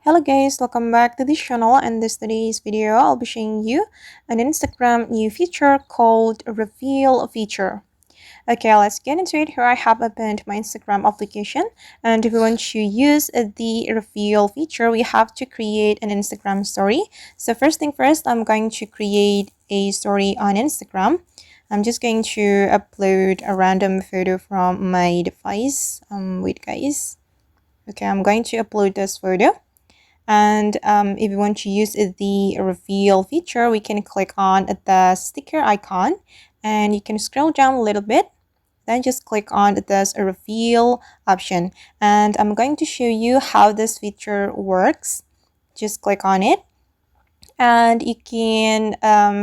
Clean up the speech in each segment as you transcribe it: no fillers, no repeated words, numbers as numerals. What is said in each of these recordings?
Hello guys, welcome back to this channel, and this today's video I'll be showing you an Instagram new feature called Reveal feature. Okay, let's get into it. Here I have opened my Instagram application, and if we want to use the Reveal feature, we have to create an Instagram story. So first thing first, I'm going to create a story on Instagram. I'm just going to upload a random photo from my device. Wait guys. Okay, I'm going to upload this photo. And if you want to use the reveal feature, we can click on the sticker icon and you can scroll down a little bit. Then just click on this reveal option. And I'm going to show you how this feature works. Just click on it. And you can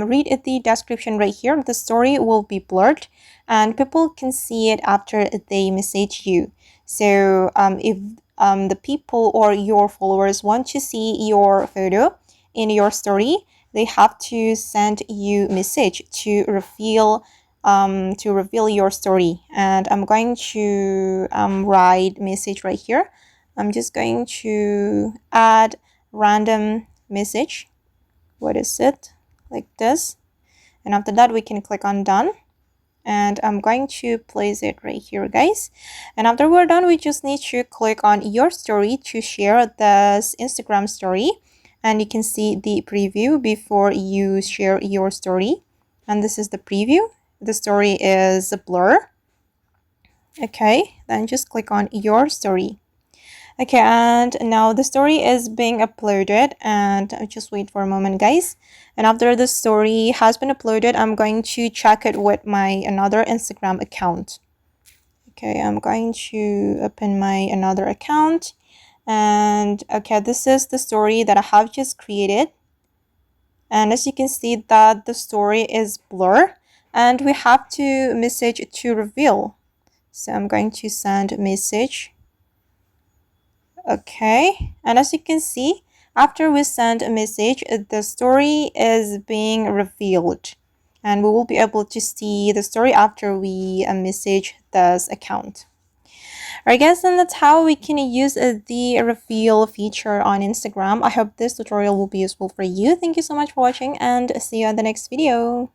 read the description right here. The story will be blurred and people can see it after they message you. So if the people or your followers want to see your photo in your story, they have to send you message to reveal your story. And I'm going to write message right here. I'm just going to add random message. What is it? Like this. And after that we can click on done. And I'm going to place it right here guys. And after we're done, we just need to click on your story to share this Instagram story, and you can see the preview before you share your story. And this is the preview. The story is a blur. Okay, then just click on your story. Okay, and now the story is being uploaded, and just wait for a moment guys. And after the story has been uploaded, I'm going to check it with my another Instagram account. Okay, I'm going to open my another account, and okay, this is the story that I have just created. And as you can see that the story is blur and we have to message to reveal. So I'm going to send message. Okay, and as you can see, after we send a message, the story is being revealed, and we will be able to see the story after we message this account. Alright guys, and that's how we can use the reveal feature on Instagram. I hope this tutorial will be useful for you. Thank you so much for watching, and see you on the next video.